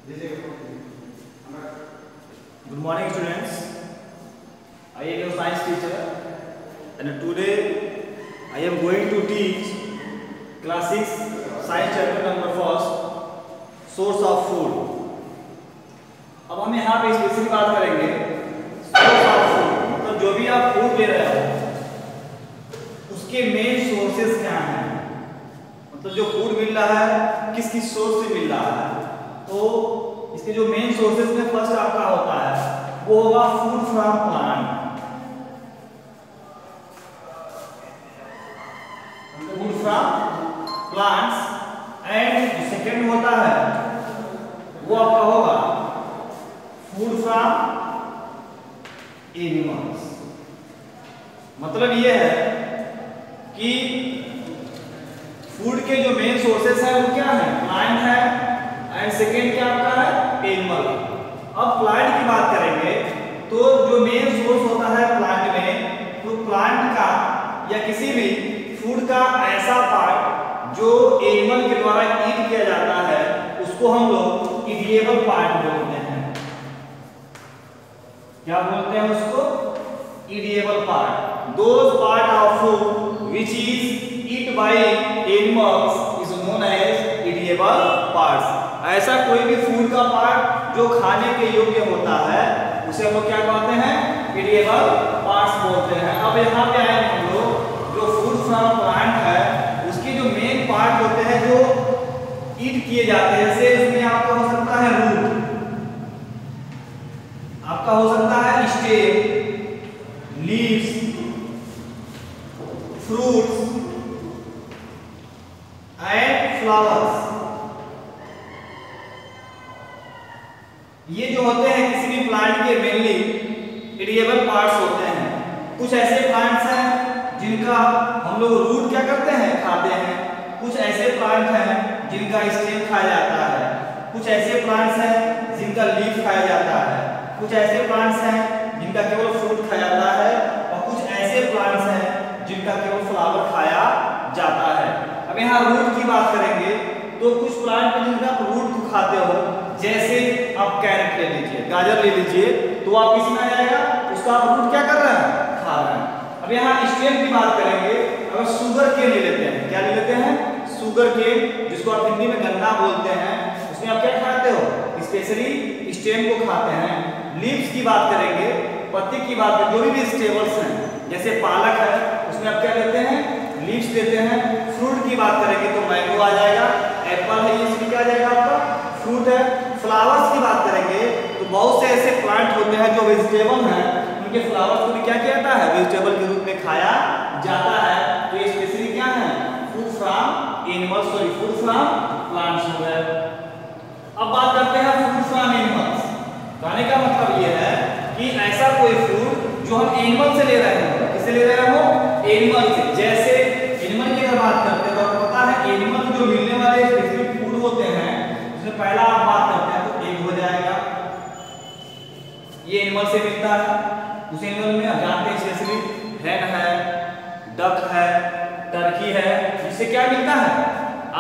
Good morning, students. I am your science teacher, and today I am going to teach class 6 science chapter number 1, source of food. अब हम यहाँ पे specially बात करेंगे source of food, मतलब जो भी आप फूड ले रहे हो उसके मेन सोर्सेस क्या हैं, मतलब जो फूड मिल रहा है किस किस सोर्स से मिल रहा है। तो इसके जो मेन सोर्सेस में फर्स्ट आपका होता है वो होगा food from plant, food from plants. And जो सेकंड होता है वो आपका होगा फूड फ्रॉम एनिमल्स। मतलब ये है कि फूड के जो मेन सोर्सेस है वो क्या है, प्लांट है, एंड सेकेंड क्या आपका है, एनिमल। अब प्लांट की बात करेंगे तो जो मेन सोर्स होता है प्लांट में, तो प्लांट का या किसी भी फूड का ऐसा पार्ट जो एनिमल के द्वारा ईट किया जाता है उसको हम लोग ईटेबल पार्ट बोलते हैं। क्या बोलते हैं उसको, eatable part. Those part of food which is eat by animals is known as eatable parts. ऐसा कोई भी फूड का पार्ट जो खाने के योग्य होता है उसे हम लोग क्या कहते हैं, ईटेबल पार्ट्स बोलते हैं। अब यहाँ पे आए हम लोग जो फूड फ्रॉम प्लांट है उसके जो मेन पार्ट होते हैं जो ईट किए जाते हैं, जैसे उसमें आपका हो सकता है रूट, आपका हो सकता है stem, leaves, fruits and flowers. ये जो होते हैं किसी भी प्लांट के मेनली ईटेबल पार्ट्स होते हैं। कुछ ऐसे प्लांट्स हैं जिनका हम लोग रूट क्या करते हैं, खाते हैं। कुछ ऐसे प्लांट हैं जिनका स्टेम खाया जाता है। कुछ ऐसे प्लांट्स हैं जिनका लीफ खाया जाता है। कुछ ऐसे प्लांट्स हैं जिनका केवल फ्रूट खाया जाता है, और कुछ ऐसे प्लांट्स हैं जिनका केवल फ्लावर खाया जाता है। अब यहाँ रूट की बात करेंगे तो कुछ प्लांट में जिनका आप रूट को खाते हो, जैसे आप कैरेट ले लीजिए, गाजर ले लीजिए, तो आप किस में आ जाएगा, उसका आप रूट क्या कर रहे हैं, खा रहे हैं। अब यहाँ स्टेम की बात करेंगे, अगर शुगर केन ले लेते हैं, क्या ले लेते हैं, शुगर केन, जिसको आप हिंदी में गन्ना बोलते हैं, उसमें आप क्या खाते हो, स्पेशली स्टेम को खाते हैं। लीव्स की बात करेंगे, पत्ती की बात करें, जो भी वेजिटेबल्स हैं जैसे पालक है उसमें आप क्या लेते हैं, लीव्स लेते हैं। फ्रूट की बात करेंगे तो मैंगो आ जाएगा, एप्पल है, ये इसमें क्या आ जाएगा आपका, फ्रूट है। फ्लावर्स की बात करेंगे तो बहुत से ऐसे प्लांट होते हैं जो वेजिटेबल हैं, उनके फ्लावर्स को भी क्या किया जाता है, वेजिटेबल के रूप में खाया जाता है। तो ये स्पेशली क्या है, food from animals, sorry food from plants हो गए। अब बात करते हैं फूड फ्रॉम एनिमल्स। कहने का मतलब ये है कि ऐसा कोई फूड जो हम एनिमल से ले रहे हो, किससे ले रहे हो, एनिमल से। जैसे एनिमल की अगर बात करते हैं तो आपको पता है एनिमल जो मिलने वाले स्पेसिफिक फूड होते हैं उसमें पहला आप बात करते हैं तो एग हो जाएगा, ये एनिमल से मिलता है। उस एनिमल में आप जानते हैं स्पेशली हैन है, डक है, टर्की है, जिससे क्या मिलता है,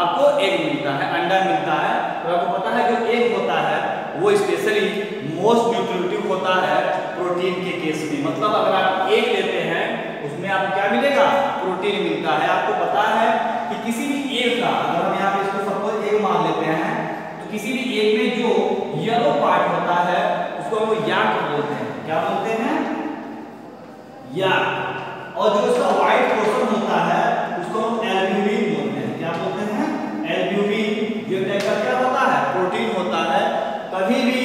आपको एग मिलता है, अंडा मिलता है। और आपको पता है जो एग होता है वो स्पेशली मोस्ट न्यूट्रिटिव होता है प्रोटीन के केस में। मतलब अगर आप एग लेते हैं उसमें आपको क्या मिलेगा, प्रोटीन मिलता है। आपको पता है कि किसी भी एग का, अगर हम यहाँ पे इसको सपोज एग मान लेते हैं, तो किसी भी एग में जो येलो पार्ट होता है उसको हम लोग याक बोलते हैं। क्या बोलते हैं, याक। और जो उसका व्हाइट पोर्शन होता है उसको हम एल्ब्यूमिन बोलते हैं। क्या बोलते हैं, एल्ब्यूमिन। जो टाइप का क्या होता है, प्रोटीन होता है। कभी भी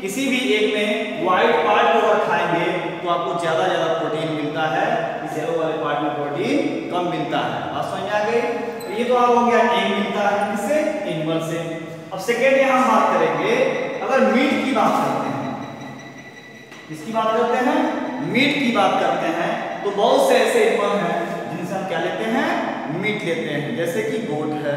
किसी भी एग में व्हाइट पार्ट को अगर खाएंगे तो आपको ज्यादा प्रोटीन मिलता है, इस येलो वाले पार्ट में प्रोटीन कम मिलता है। बात समझ आ गई। तो ये तो आप हो गया एग मिलता है किससे, एनिमल से। अब सेकेंड यहाँ हम बात करेंगे, अगर मीट की बात करते हैं, किसकी बात करते हैं, मीट की बात करते हैं, तो बहुत से ऐसे एनिमल हैं जिनसे हम क्या लेते हैं, मीट लेते हैं। जैसे कि गोट है,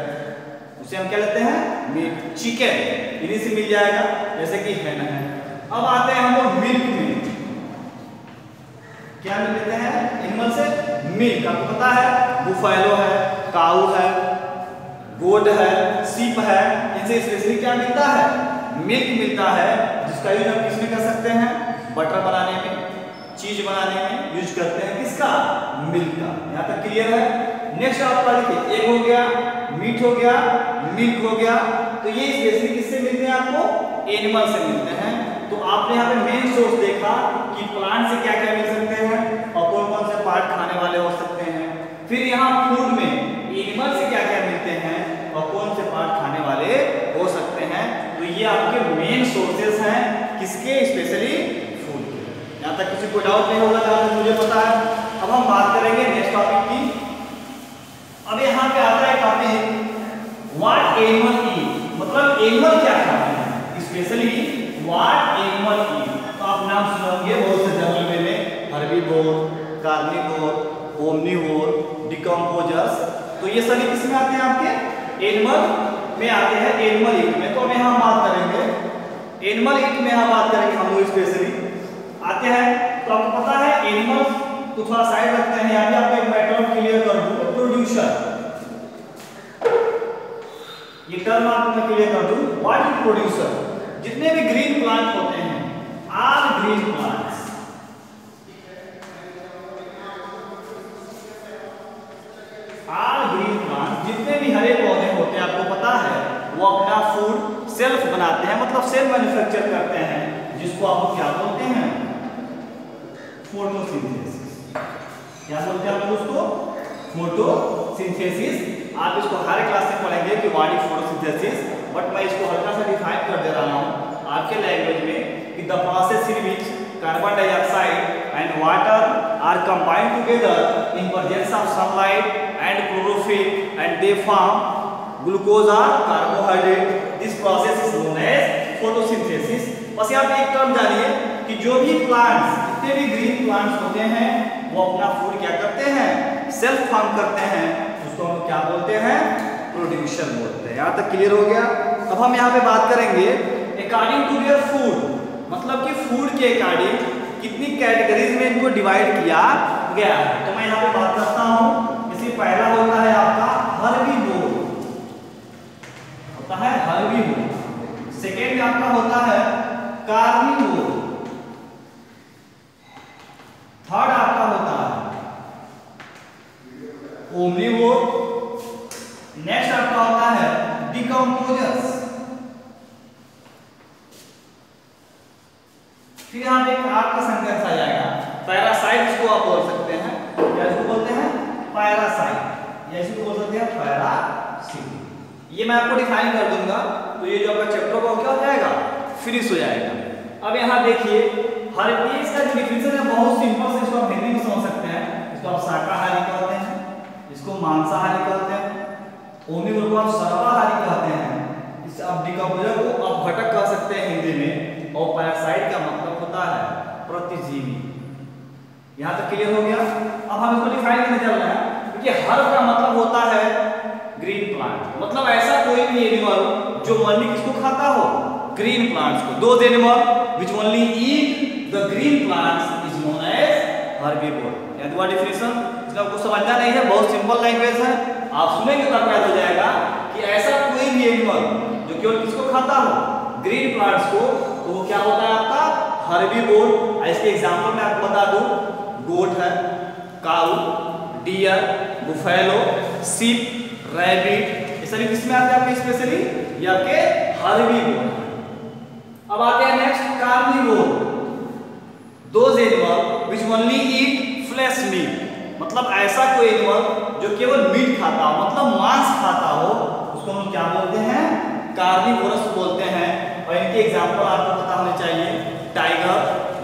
उसे हम क्या लेते हैं, मीट। चिकन इन्हीं से मिल जाएगा, जैसे कि हैन है। अब आते हैं हम लोग मिल्क में, क्या मिल लेते हैं एनिमल से, मिल्क। आपको पता है बुफैलो है, काऊ है, गोट है, सीप है, इनसे स्पेशली क्या मिलता है, मिल्क मिलता है, जिसका यूज हम किसमें कर सकते हैं, बटर बनाने में, चीज बनाने में यूज करते हैं, किसका, मिल्क का। यहाँ तक क्लियर है। नेक्स्ट आपका देखिए एग हो गया, मीट हो गया, मिल्क हो गया। तो ये स्पेशली किससे मिलते हैं आपको, एनिमल से मिलते हैं। तो आपने यहाँ पे मेन सोर्स देखा कि प्लांट से क्या क्या मिल सकते हैं और कौन कौन से पार्ट खाने वाले हो सकते हैं। फिर यहाँ फूड में एनिमल से क्या क्या मिलते हैं और कौन से पार्ट खाने वाले हो सकते हैं। तो ये आपके मेन सोर्सेस हैं किसके, स्पेशली फूड के। यहाँ तक किसी को डाउट नहीं होगा जहाँ तक मुझे पता है। अब हम बात करेंगे नेक्स्ट टॉपिक की। अब यहाँ पे आता है टॉपिक व्हाट एनिमल ईट, मतलब एनिमल क्या खाते हैं, स्पेशली व्हाट एनिमल ईट। तो आप नाम सुनोगे बहुत से जंगल में, हर्बीवोर, कार्निवोर, ओमनीवोर, डिकम्पोजर्स। तो ये सभी किसमें आते हैं, आपके एनिमल में आते हैं, एनिमल ईट में। तो अब यहाँ बात करेंगे एनिमल ईट में, यहाँ बात करेंगे हम लोग स्पेशली आते हैं। तो आपको पता है एनिमल को थोड़ा साइड रखते हैं, यहाँ पे आपको एक मैटर क्लियर कर दूं, प्रोड्यूसर। ये टर्म आपको मैं क्लियर कर दूं, व्हाट इज प्रोड्यूसर। जितने भी ग्रीन प्लांट होते हैं, all green plants, all green plant, जितने भी हरे पौधे होते हैं, आपको पता है वो अपना फूड सेल्फ बनाते हैं, मतलब सेल्फ मैन्युफैक्चर करते हैं, जिसको आप क्या बोलते हैं, फोटोसिंथेसिस। क्या बोलते हैं आप उसको, फोटोसिंथेसिस। आप इसको हर क्लास में पढ़ेंगे कि व्हाट इज फोटोसिंथेसिस, बट मैं इसको हल्का सा डिफाइन कर दे रहा हूँ आपके लैंग्वेज में कि the process in which carbon dioxide and water are combined together in presence of sunlight and chlorophyll and they form glucose और carbohydrate. This process is known as photosynthesis. बस यहाँ पे एक टर्म जानिए कि जो भी प्लांट्स, जितने भी ग्रीन प्लांट्स होते हैं, वो अपना फूड क्या करते हैं, सेल्फ फार्म करते हैं, उसको हम क्या बोलते हैं, प्रोड्यूसर बोलते हैं। यहाँ तक क्लियर हो गया। अब हम यहाँ पे बात करेंगे अकॉर्डिंग टू देयर फूड, मतलब कि फूड के अकॉर्डिंग कितनी कैटेगरीज में इनको डिवाइड किया गया है। तो मैं यहाँ पे बात करता हूँ, जैसे पहला होता है आपका हर्बीवोर, होता है हर्बीवोर। सेकेंड आपका होता है कार्निवोर। थर्ड आपका होता है ओमनीवोर। नेक्स्ट आपका होता है डिकम्पोजर्स। फिर यहाँ पे एक आपका सेंटेंस आ जाएगा पैरासाइट, इसको आप बोल सकते हैं, क्या इसको बोलते हैं, पैरासाइट, या इसको बोल सकते हैं पैरासिट। ये मैं आपको डिफाइन कर दूंगा, तो ये जो आपका चैप्टर का क्या हो जाएगा, फिनिश हो जाएगा। अब यहाँ देखिए हर एक का जो डिफिनेशन है बहुत सिंपल से, इसको आप हिंदी में समझ सकते हैं। इसको आप शाकाहारी कहते हैं, इसको मांसाहारी कहते हैं, ओमनीवोर को आप सर्वाहारी कहते हैं, इस आप डिकम्पोजर को आप घटक कह सकते हैं हिंदी में, और पैरासाइट का मतलब होता है प्रतिजीवी। यहाँ तक क्लियर हो गया। अब हम इसको डिफाइन करने चल रहे हैं, क्योंकि हर का मतलब होता है ग्रीन प्लांट, मतलब ऐसा कोई भी एनिमल जो ओनली किसको खाता हो, ग्रीन प्लांट्स को। Those animal which only eat the green plants is known as herbivore. यानी वो डेफिनेशन इसका आपको समझना नहीं है, बहुत सिंपल लैंग्वेज है, आप सुनेंगे तो आपको याद हो जाएगा कि ऐसा कोई भी एनिमल जो केवल किसको खाता हो, ग्रीन प्लांट्स को, तो वो क्या होता है आपका हर्बीवोर। इसके एग्जांपल मैं आपको बता दूं, गोट है, काऊ, डियर, बुफेलो, सीप, रैबिट, ये सभी किसमें आते हैं आपके स्पेशली, ये आपके हर्बीवोर। अब आते हैं next carnivore. Those animal which only eat flesh meat, मतलब ऐसा कोई एनिमल जो केवल मीट खाता हो, मतलब मांस खाता हो, उसको हम क्या बोलते हैं, कार्निवोरस बोलते हैं। और इनके एग्जांपल आपको पता होने चाहिए, tiger,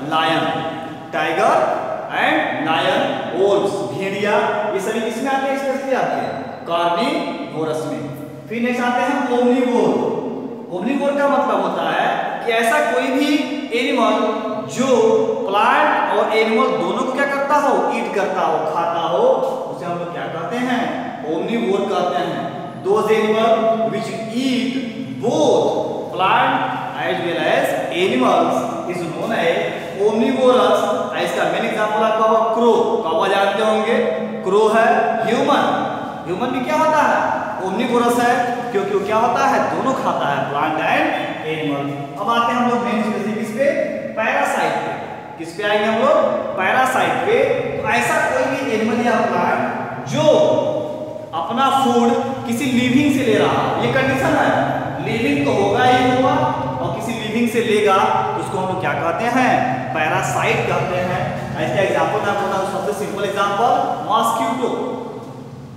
lion, tiger and lion, wolves, भेड़िया, ये सभी किसमें आते हैं, स्पेशली आपके कार्निवोरस में। फिर नेक्स्ट आते हैं ओमनीवोर। ओमनीवोर का मतलब होता है कि ऐसा कोई भी एनिमल जो प्लांट और एनिमल दोनों को क्या करता हो, ईट करता हो, खाता हो, उसे हम लोग क्या कहते हैं, ओमनीवोर कहते हैं। Those animal which eat both plant as well as animals is known as omnivorous. इसका मेन एग्जांपल आपका होगा क्रो, कौवा जानते होंगे, क्रो है। ह्यूमन, ह्यूमन भी क्या होता है, ओमनीवोरस है, क्योंकि वो क्या होता है, दोनों खाता है, प्लांट एंड एनिमल। किस पे आएंगे हम लोग? पैरासाइट पे। तो ऐसा कोई भी एनिमल या प्लांट जो अपना फूड किसी लिविंग से ले रहा है, ये कंडीशन है, लिविंग तो होगा ही होगा और किसी लिविंग से लेगा तो उसको हम लोग क्या कहते हैं? पैरासाइट कहते हैं। इसका एग्जांपल मैं बोलता हूं, सबसे सिंपल एग्जांपल मॉस्किटो।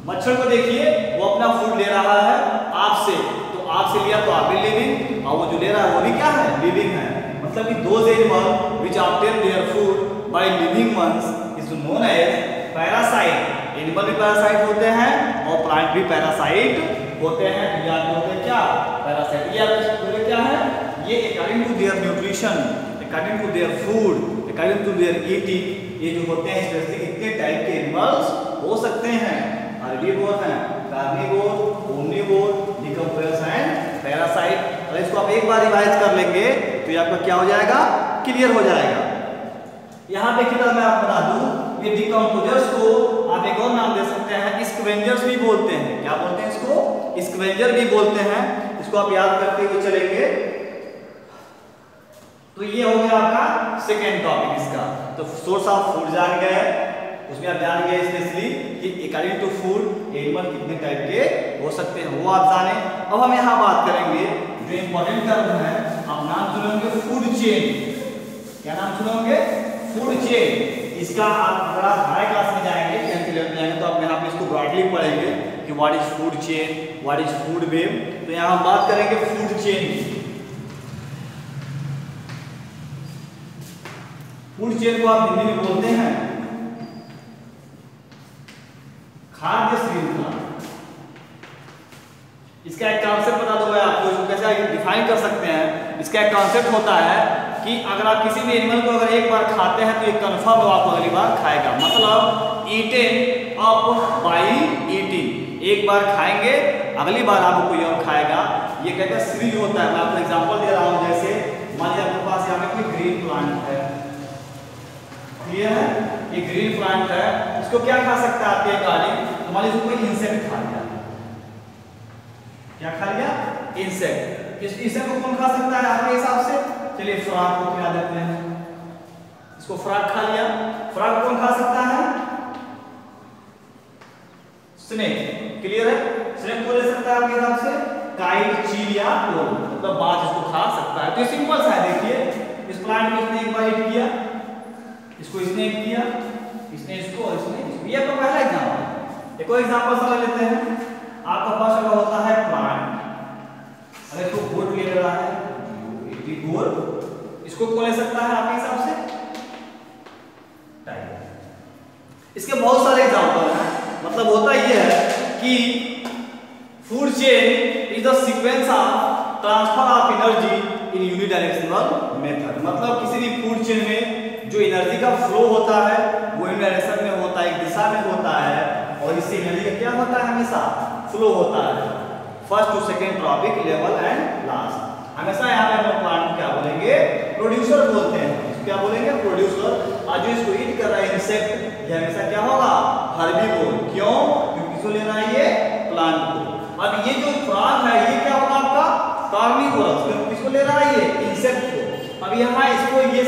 मच्छर को देखिए, वो अपना फूड ले रहा है आपसे, तो आपसे लिया तो आप भी लिविंग, और वो जो ले रहा है वो भी क्या है? लिविंग है। मतलब कि those animal which obtain their food by living ones is known as parasite. Animal भी पैरासाइट होते हैं और प्लांट भी पैरासाइट होते हैं। तो याद होते हैं क्या? पैरासाइट। ये आपके पूरे क्या है? ये according to their nutrition, according to their food, according to their eating, ये जो होते हैं स्पेशली कितने टाइप के एनिमल्स हो सकते हैं? हर्बीवोर हैं, carnivore, omnivore, decomposers and parasite. अगर इसको आप एक बार रिवाइज कर लेंगे तो ये आपका क्या हो जाएगा? क्लियर हो जाएगा। यहाँ पे कितना मैं आपको बता दूं, ये डिकम्पोजर्स को आप एक और नाम दे सकते हैं, स्कैवेंजर्स भी बोलते हैं। क्या बोलते हैं इसको? स्कैवेंजर भी बोलते हैं। इसको आप याद करते हुए चलेंगे। तो ये हो गया आपका सेकेंड टॉपिक इसका। तो सोर्स ऑफ फूड जान गए, उसमें आप जान गए स्पेशली कि अकॉर्डिंग टू फूड एनिमल कितने टाइप के हो सकते हैं, वो आप जाने। अब हम यहाँ बात करेंगे जो इंपॉर्टेंट टर्म है, आप नाम सुनोगे फूड चेन। क्या नाम सुनोगे? Food chain. इसका आप अगर आप हाई क्लास में जाएंगे, 10th लेवल में जाएंगे, तो आप यहाँ पे इसको ब्रॉडली पढ़ेंगे कि what is food chain, what is food web. तो यहाँ हम बात करेंगे फूड चेन की। फूड चेन को आप हिंदी में बोलते हैं खाद्य श्रृंखला। इसका एक कॉन्सेप्ट बता दो मैं आपको, कैसे डिफाइन कर सकते हैं। इसका एक कॉन्सेप्ट होता है कि अगर आप किसी भी एनिमल को अगर एक बार खाते हैं तो ये कंफर्म हो आपको अगली बार खाएगा। मतलब ईटेन अप बाय ईटिंग, एक बार खाएंगे अगली बार आपको कोई और खाएगा। ये कहते हैं सीरीज होता है। मैं आपको एग्जांपल दे रहा हूं, जैसे मान लीजिए आपके पास यहाँ पे कोई ग्रीन प्लांट है, क्लियर है? ये ग्रीन प्लांट है, इसको क्या खा सकता है आपके अकॉर्डिंग? तो मान लीजिए कोई इंसेक्ट खा लिया। क्या खा लिया? इंसेक्ट। इस इंसेक्ट को कौन खा सकता है आपके हिसाब से? चलिए फ्रॉग को खिला देते हैं। इसको फ्रॉग खा लिया। फ्रॉग कौन खा सकता है? स्नेक। क्लियर है? स्नेक को ले सकता है आपके हिसाब से? काइट, चील या टोल, मतलब बाज इसको खा सकता है। तो ये सिंपल सा है। देखिए इस प्लांट को इसने एक बार हिट किया, इसको इसने किया, इसने इसको और इसने इसको। ये आपका पहला एग्जांपल है। एक और एग्जांपल समझ लेते हैं। आपका पास अगर होता है प्लांट, अगर इसको गोट ले रहा है, गोट, इसको कौन ले सकता है आपके हिसाब से? टाइगर। इसके बहुत सारे एग्जांपल हैं। मतलब होता ये है कि food chain is the sequence of transfer of energy in unidirectional method. मतलब किसी भी फूड चेन में जो एनर्जी का फ्लो होता है वो इन डायरेक्शन में होता है, एक दिशा में होता है, और इससे एनर्जी का क्या होता है? हमेशा फ्लो होता है। First to second trophic level and last. हमेशा यहाँ पे हम लोग प्लांट क्या बोलेंगे? प्रोड्यूसर बोलते हैं। क्या बोलेंगे? प्रोड्यूसर। आज जो इसको ईट कर रहा है इंसेक्ट, ये हमेशा क्या होगा? हर्बीवोर। क्यों? क्योंकि किसको लेना है? ये प्लांट को। अब ये जो फ्रॉग है ये क्या होगा आपका? कार्निवोरस। किसको ले रहा है? ये इंसेक्ट को। अब यहाँ इसको ये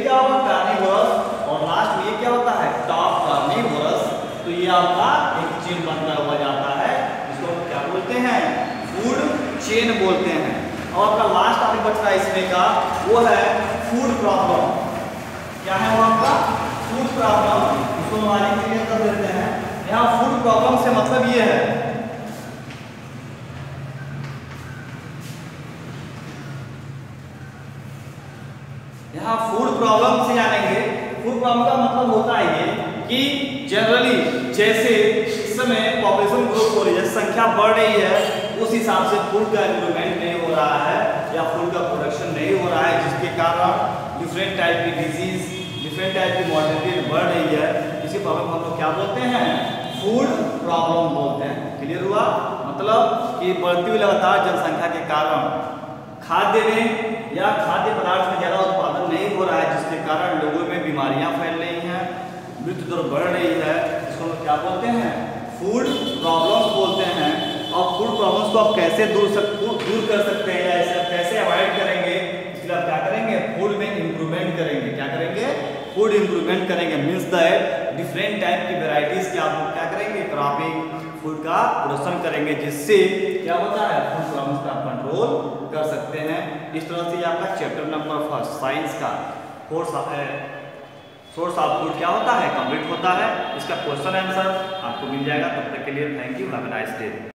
क्या होगा? कार्निवोरस। और लास्ट में ये क्या होता है? Top carnivorous. तो ये आपका एक चेन बनता हुआ जाता है, इसको क्या बोलते हैं? फूड चेन बोलते हैं। और आपका लास्ट टॉपिक बच रहा है इसमें का, वो है फूड प्रॉब्लम। क्या है वो आपका? Food problem. इसको हमारे क्लियर कर देते हैं। यहाँ फूड प्रॉब्लम से मतलब ये है, यहाँ फूड प्रॉब्लम से जानेंगे। फूड प्रॉब्लम का मतलब होता है ये कि जनरली जैसे इस समय पॉपुलेशन ग्रोथ हो रही है, संख्या बढ़ रही है, उस हिसाब से फूड का इम्प्रूवमेंट नहीं हो रहा है या फूड का प्रोडक्शन नहीं हो रहा है, जिसके कारण डिफरेंट टाइप की डिजीज, डिफरेंट टाइप की मॉर्टेलिटी बढ़ रही है। इसी प्रॉब्लम हम लोग क्या बोलते हैं? फूड प्रॉब्लम बोलते हैं। क्लियर हुआ? मतलब कि बढ़ती हुई लगातार जनसंख्या के कारण खाद्य में या खाद्य पदार्थ में ज़्यादा उत्पादन नहीं हो रहा है, जिसके कारण लोगों में बीमारियां फैल रही हैं, मृत्यु दर बढ़ रही है। इसको हम क्या बोलते हैं? फूड प्रॉब्लम्स बोलते हैं। और फूड प्रॉब्लम्स को आप कैसे दूर कर सकते हैं या इसे कैसे अवॉइड करेंगे, इसलिए आप क्या करेंगे? फूड में इंप्रूवमेंट करेंगे। क्या करेंगे? फूड इम्प्रूवमेंट करेंगे, मीन्स दैट डिफरेंट टाइप की वेराइटीज के आप लोग क्या करेंगे, क्रॉपिंग फूड का प्रोडक्शन करेंगे, जिससे क्या होता है फूड प्रॉब्लम्स का कंट्रोल कर सकते हैं। इस तरह से आपका चैप्टर नंबर 1 साइंस का सोर्स ऑफ फूड क्या होता है, कंप्लीट होता है। इसका क्वेश्चन आंसर आपको मिल जाएगा। तब तक के लिए thank you, have a nice day.